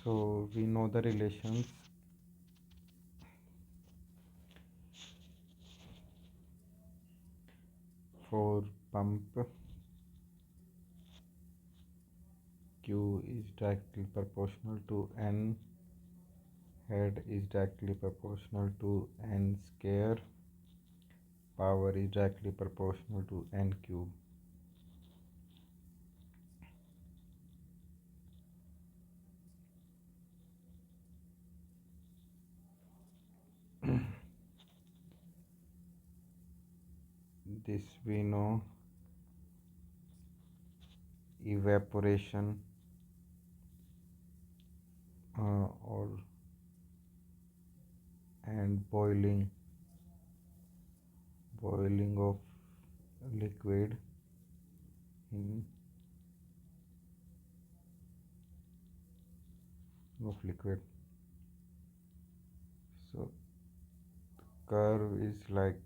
So we know the relations for pump. Q is directly proportional to N head is directly proportional to N square. Power is directly proportional to N cube. This we know evaporation or and boiling of liquid in of liquid. So curve is like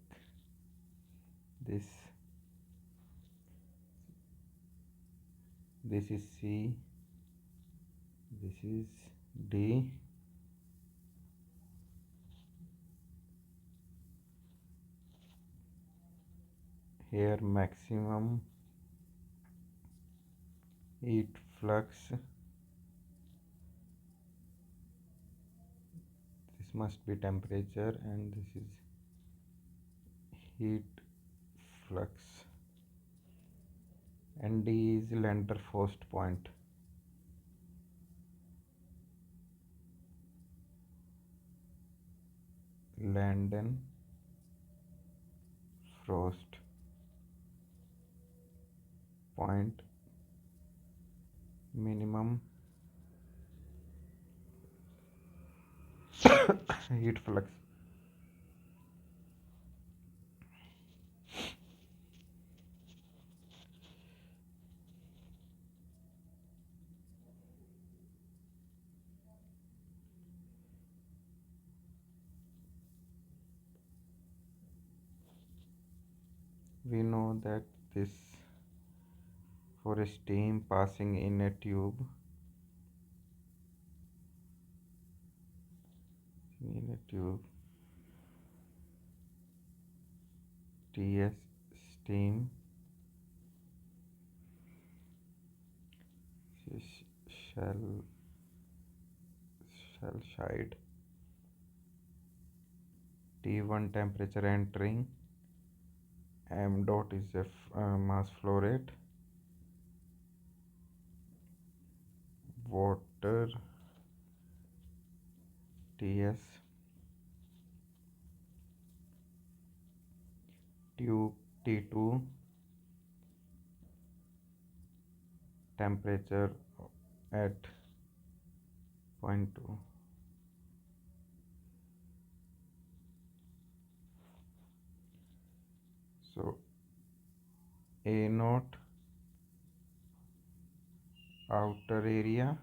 this. This is C, this is D, here maximum heat flux, this must be temperature, and this is heat flux, and D is Lander-Frost point. Lander-Frost point, minimum heat flux. We know that this for a steam passing in a tube, Ts steam shall side, T1 temperature entering, m dot is a mass flow rate, water Ts, tube T2 temperature at 0.2. So A naught outer area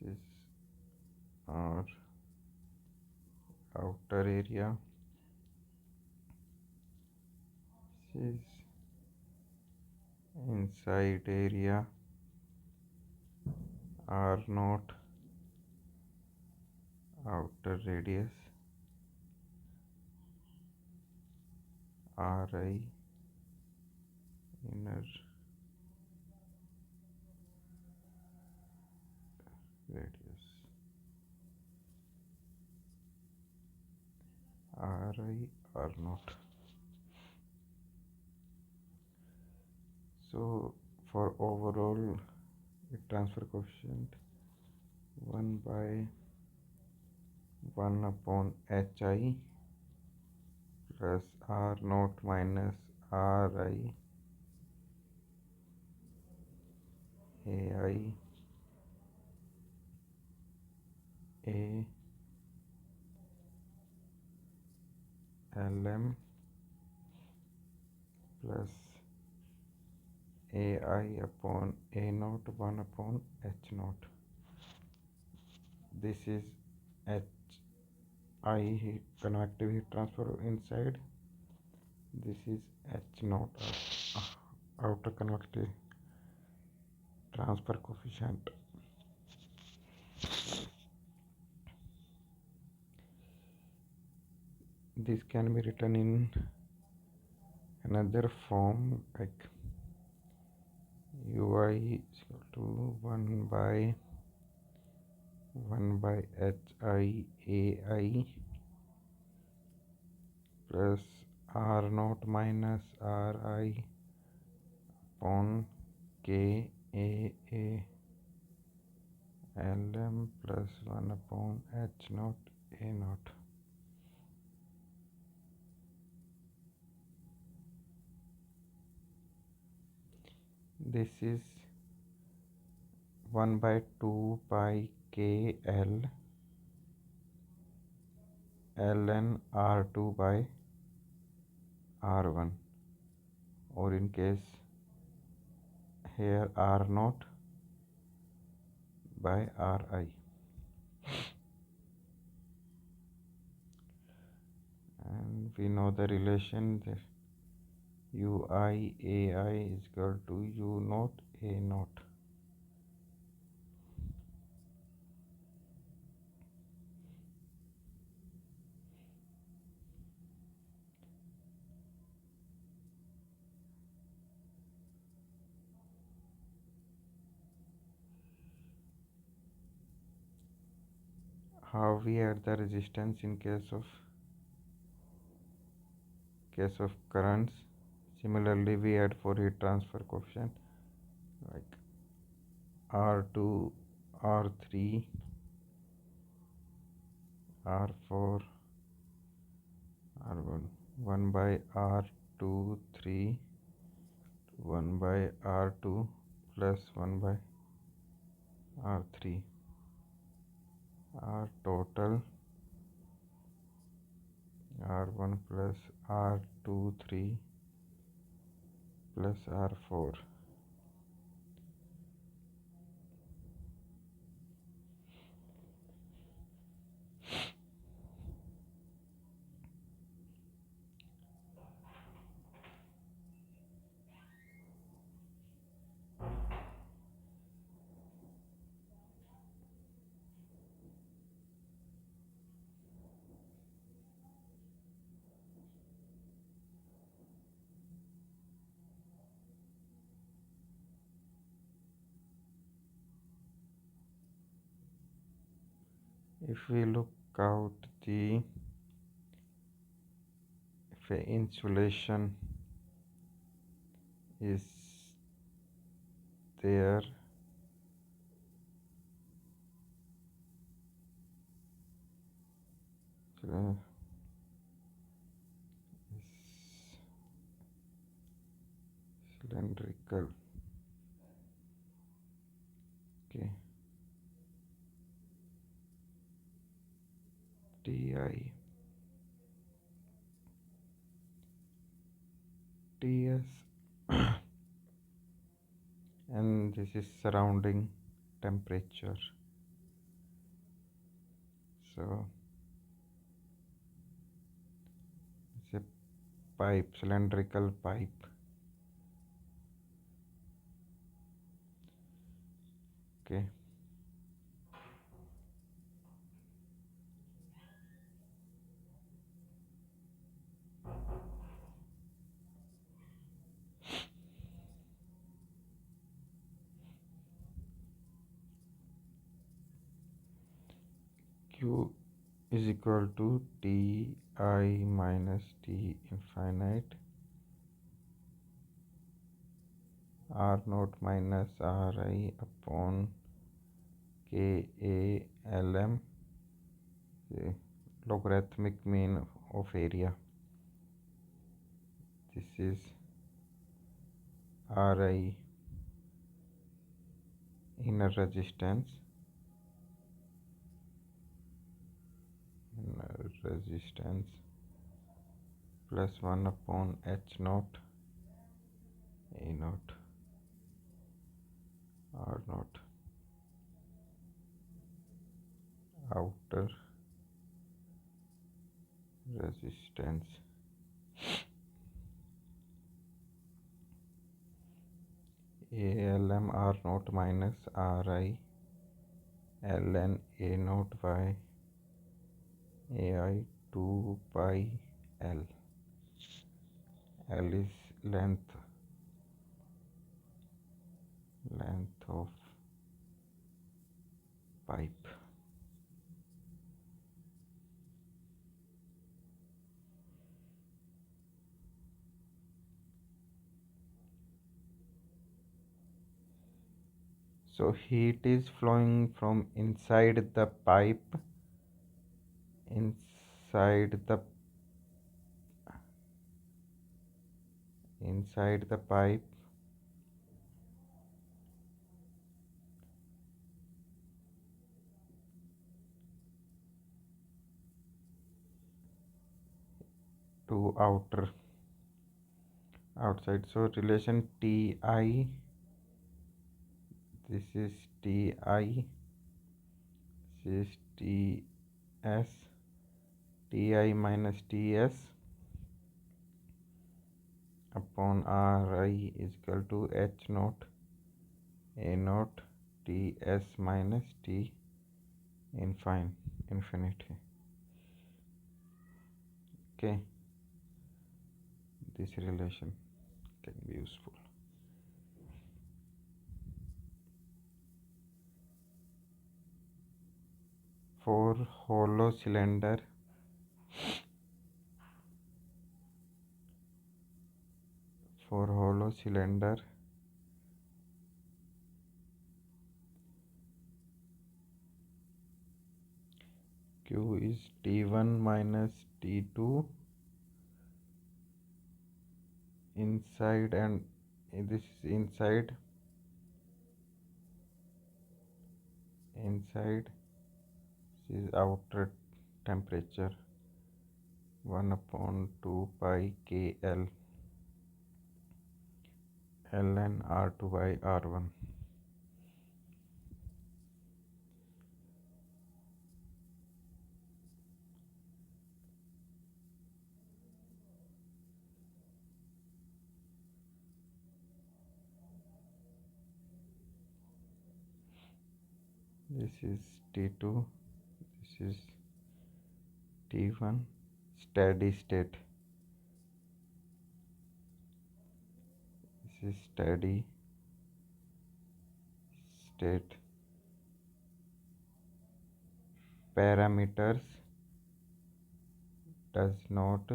this is our outer area, this is inside area, R naught outer radius, Ri inner radius, Ri R naught. So for overall heat transfer coefficient 1 by 1 upon Hi plus R naught minus Ri Ai A Lm plus Ai upon A naught 1 upon H naught. This is Hi heat convective heat transfer inside, This is H naught, outer convective transfer coefficient. This can be written in another form like ui is equal to 1 by hi ai plus r naught minus ri upon k a lm plus 1 upon h naught a naught. This is 1 by 2 pi k l ln r2 by r1, or in case here r naught by ri. And we know the relation that ui ai is equal to u naught a naught. How we add the resistance in case of currents? Similarly, we add for heat transfer coefficient like R2, R3, R4, R1, 1 by R2, 3, 1 by R2 plus 1 by R3. R total R1 plus R2, 3 plus R4. If we look out if a insulation is there, is cylindrical, okay, Ti, Ts, and this is surrounding temperature. So it's a pipe, cylindrical pipe. Okay. Q is equal to Ti minus T infinite R naught minus Ri upon Ka Lm, the logarithmic mean of area. This is Ri inner resistance, plus 1 upon H naught A naught R naught, outer resistance. ALM R naught minus RI ln A naught by AI 2 pi L. L is length of pipe. So heat is flowing from inside the pipe, inside the pipe to outside. So relation Ti, this is Ti, this is Ts, Ti minus Ts upon Ri is equal to H naught A naught Ts minus T infinity. Okay, this relation can be useful. For hollow cylinder, Q is T1 minus T2 inside, and this is inside, this is outer temperature, 1 upon 2 pi KL ln R2 by R1. This is T2, this is T1, steady state. This is steady state. Parameters does not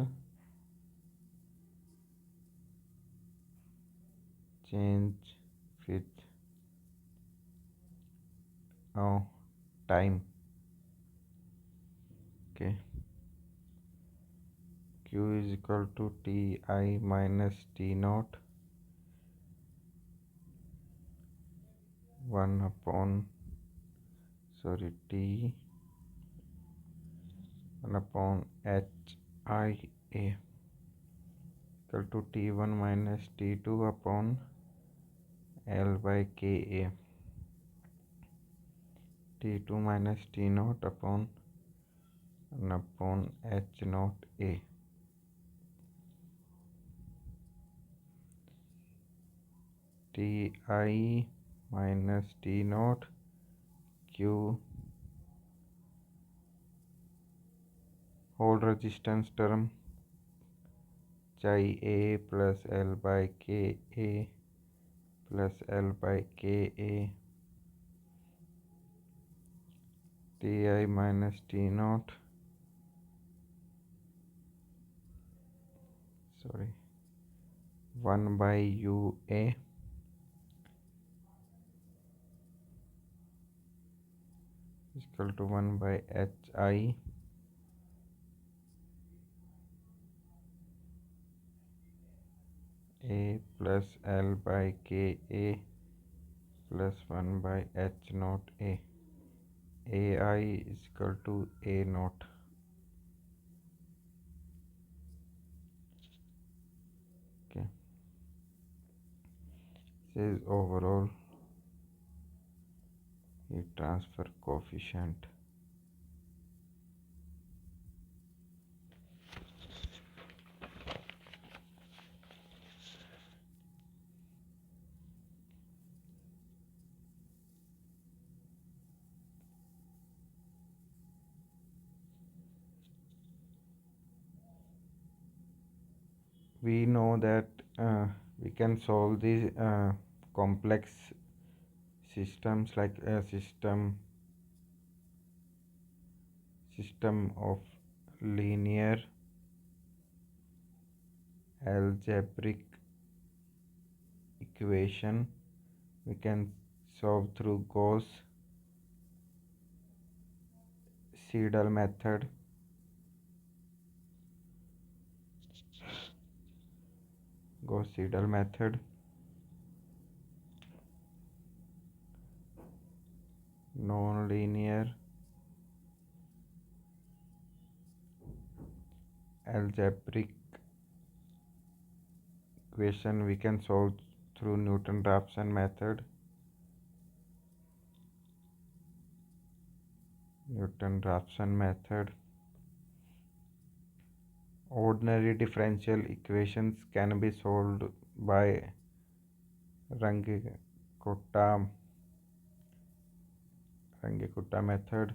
change with time. Okay, Q is equal to Ti minus T naught 1 upon T 1 upon HIA equal to T1 minus T2 upon L by Ka, T2 minus T naught upon 1 upon H naught A. Ti minus T naught Q whole resistance term chi A plus L by Ka plus L by Ka, Ti minus T naught, 1 by UA is equal to 1 by Hi A plus L by Ka plus 1 by H naught A. Ai is equal to A naught. Okay, this is overall heat transfer coefficient. we know that we can solve these complex systems like a system of linear algebraic equation. We can solve through Seidel method. Gauss-Seidel method. Non-linear algebraic equation we can solve through Newton-Raphson method. Newton-Raphson method. Ordinary differential equations can be solved by Runge-Kutta method.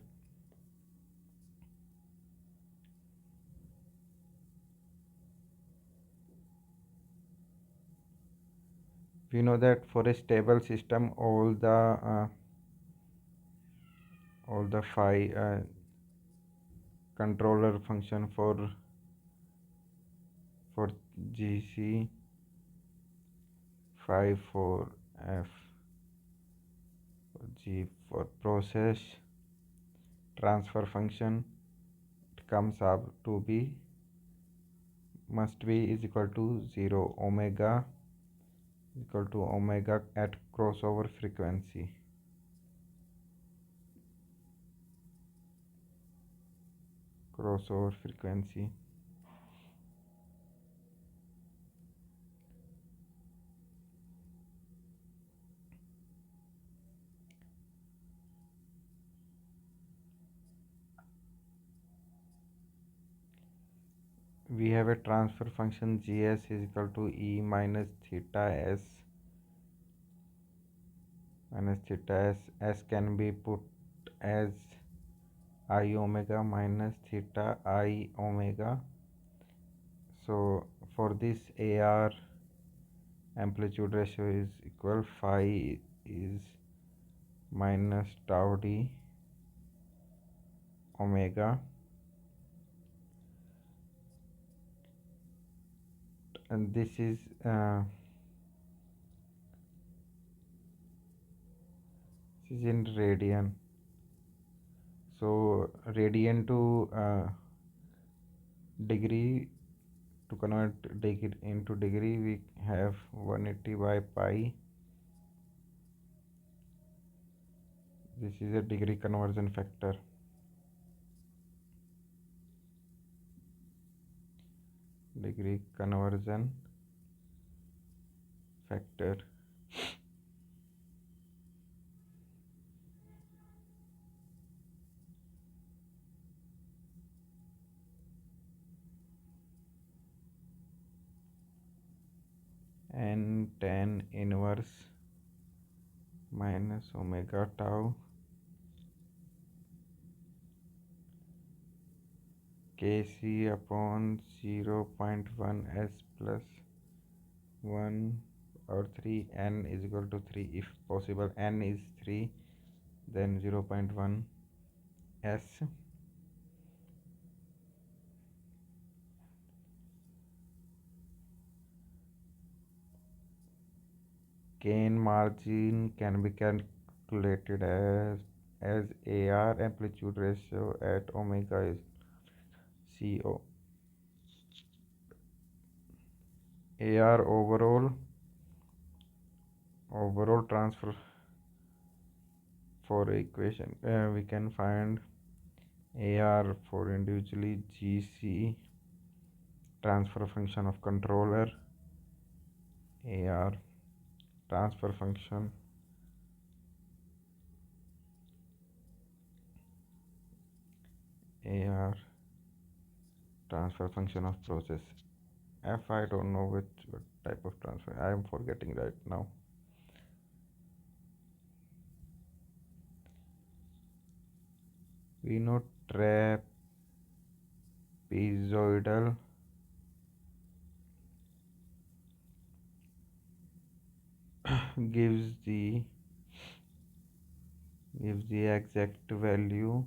We know that for a stable system, all the phi controller function for GC phi for F G for process transfer function, it comes up to be must be is equal to 0, omega equal to omega at crossover frequency. We have a transfer function gs is equal to e minus theta s. S can be put as I omega minus theta I omega. So for this AR amplitude ratio is equal phi is minus tau d omega, and this is in radian. So radian to degree, to convert degree into degree, we have 180 by pi. This is a degree conversion factor. And tan inverse minus omega tau kc upon 0.1 s plus 1 or 3, n is equal to 3 if possible. N is 3, then 0.1 s. Gain margin can be calculated as AR amplitude ratio at omega is CO. AR overall transfer for equation, we can find AR for individually GC transfer function of controller, AR transfer function, AR transfer function of process. F, I don't know what type of transfer, I am forgetting right now. We know trapezoidal gives the exact value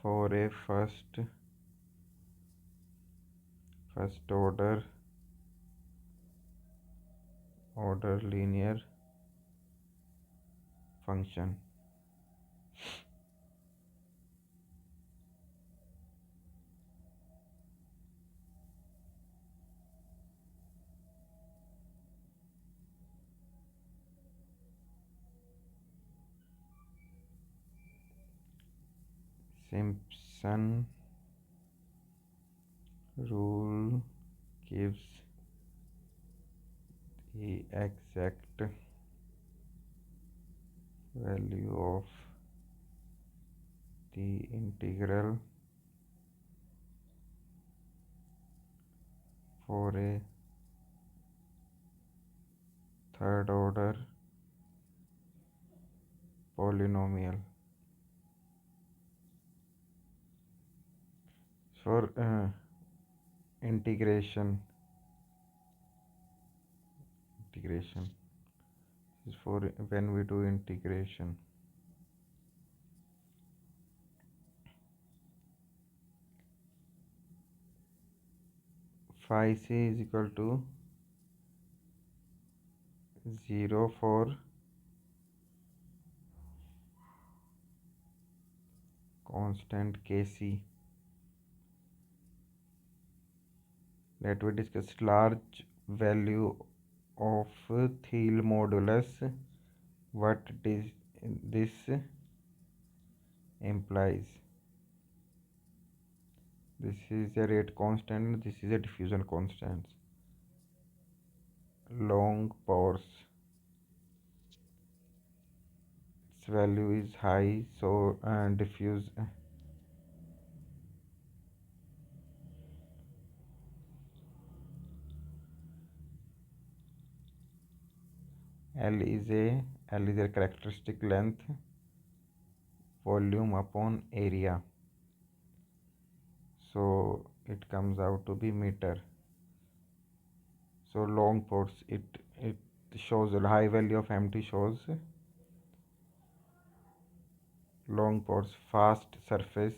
for a first order linear function. Simpson rule gives the exact value of the integral for a third order polynomial. For integration is for when we do integration. Phi c is equal to 0 for constant kc. Let we discuss large value of Thiele modulus. What this implies? This is a rate constant, this is a diffusion constant. Long pores, its value is high, so diffuse L is a characteristic length, volume upon area, so it comes out to be meter. So long pores, it shows a high value of empty shows long pores, fast surface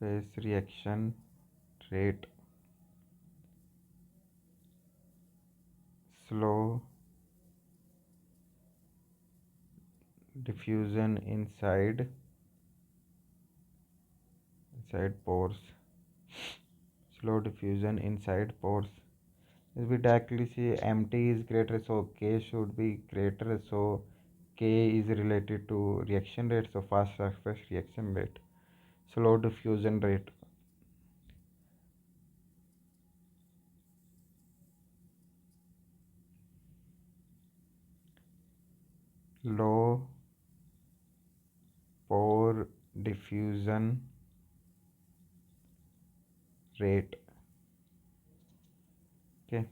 phase reaction rate, slow diffusion inside pores, slow diffusion inside pores. If we directly see empty is greater, so K should be greater, so K is related to reaction rate, so fast surface reaction rate, slow diffusion rate. Low pore diffusion rate. Okay.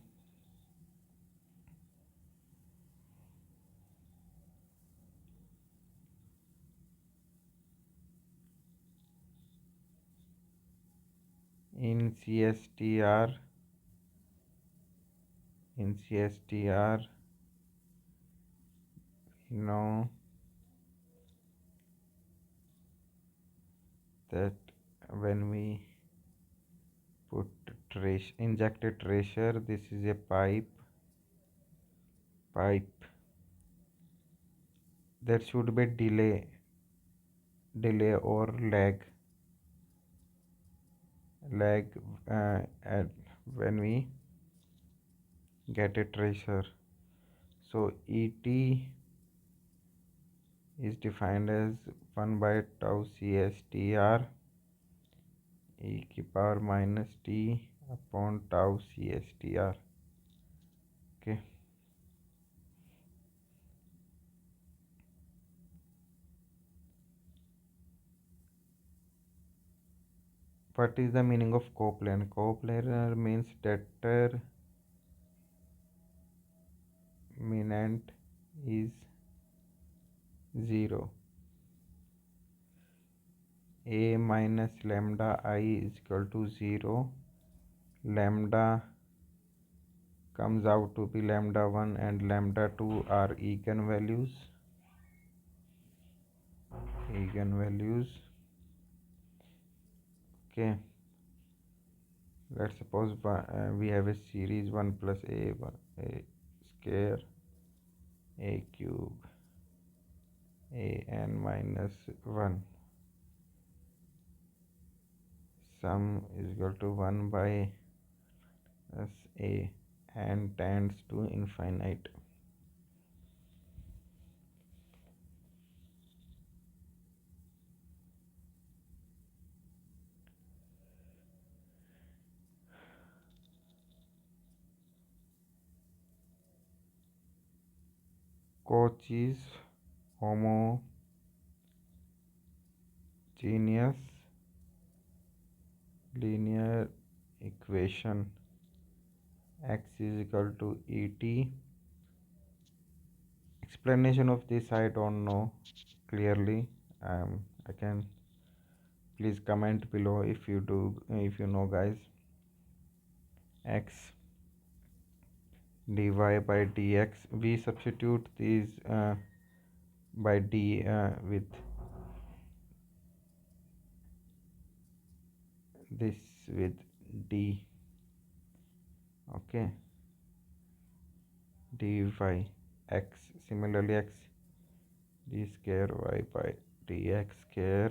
In CSTR, we know that when we put injected tracer, this is a pipe, there should be delay or lag at when we get a tracer. So ET is defined as 1 by tau CSTR e की power minus t upon tau CSTR. Okay. What is the meaning of coplanar? Coplanar means determinant is 0. a minus lambda I is equal to 0. Lambda comes out to be lambda 1 and lambda 2 are eigenvalues. Okay, let's suppose we have a series 1 plus a square a cube a n minus 1 sum is equal to 1 by s a and tends to infinite. Cauchy's homogeneous linear equation x is equal to et. Explanation of this I don't know clearly. I can, please comment below if you do, if you know guys. X dy by dx, we substitute these by d with this with d. Okay, dy x, similarly x d square y by dx square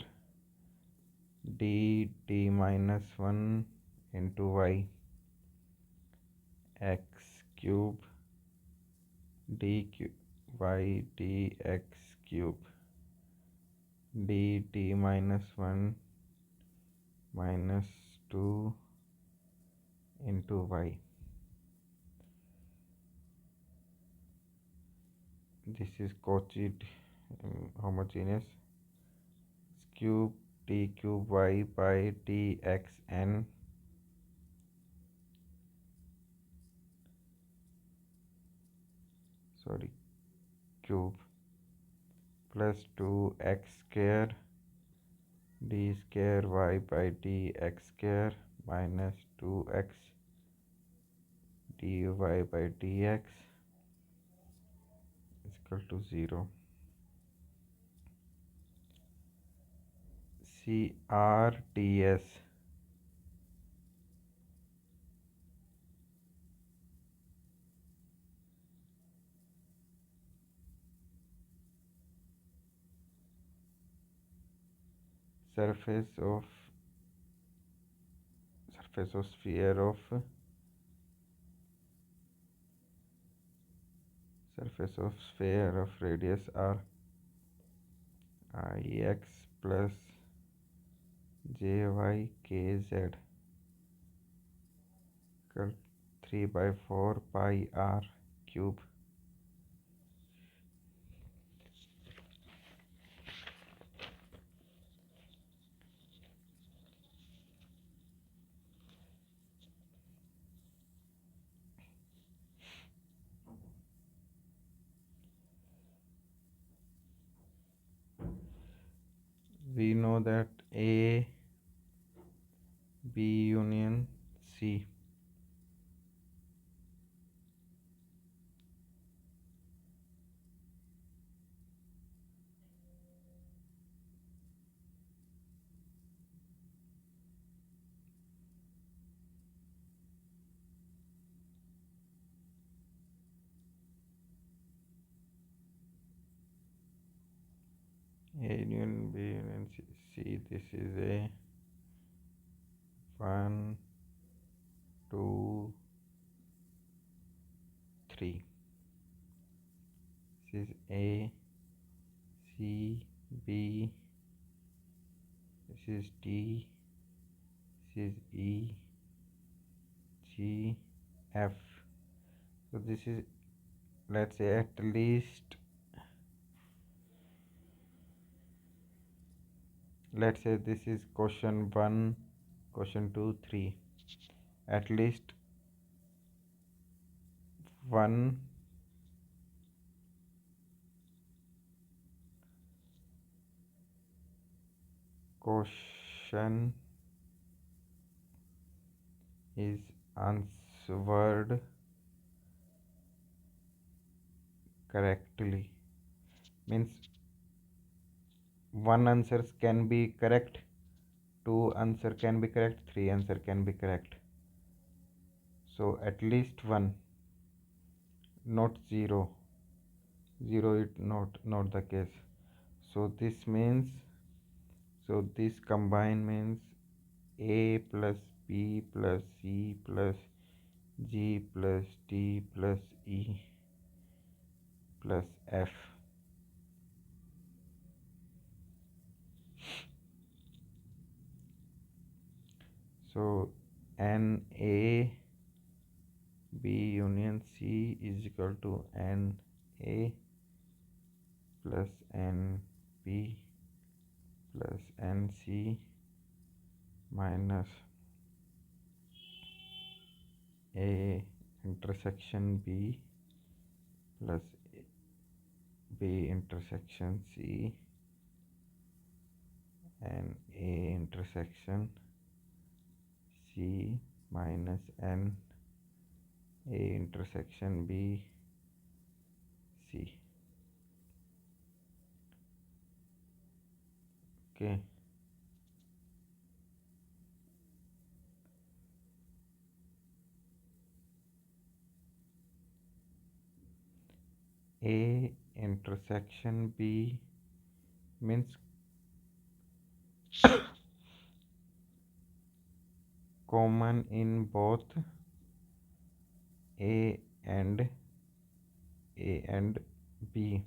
d minus 1 into y x cube y dx cube d minus 1 minus 2 into y. This is Cauchy homogeneous cube d cube y by dxn cube plus 2x square d square y by dx square minus 2x dy by dx is equal to 0. CRDS, surface of sphere of radius r ix plus jy kz equal 3 by 4 pi r cube. We know that A B union C A union B union C, this is a 1 2 3. This is A C B, this is D, this is E G F. So this is, let's say, at least, let's say this is question 1, question 2, 3. At least one question is answered correctly, means one answer can be correct, two answer can be correct, three answer can be correct. So at least one, not zero. Zero is not the case. So this means, so this combine means A plus B plus C plus G plus D plus E plus F. So N A B union C is equal to N A plus N B plus N C minus A intersection B plus B intersection C and A intersection C minus N A intersection B C. Okay. A intersection B means common in both A and B.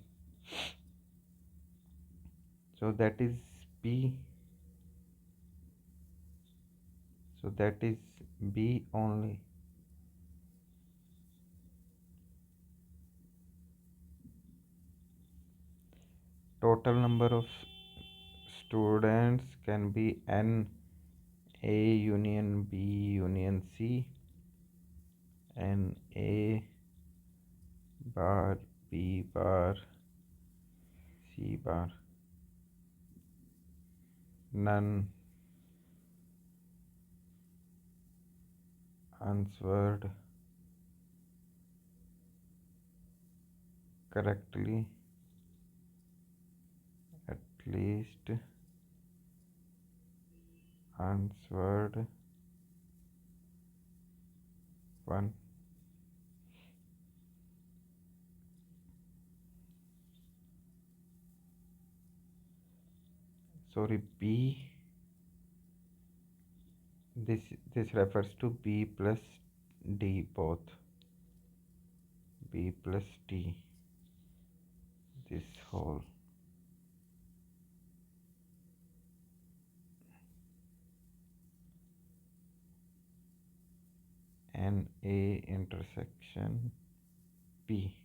So that is B. So that is B only. Total number of students can be N A union B union C and A bar B bar C bar. None answered correctly. At least answered one. Sorry, B. This refers to B plus D both. B plus D. This whole. And A intersection B.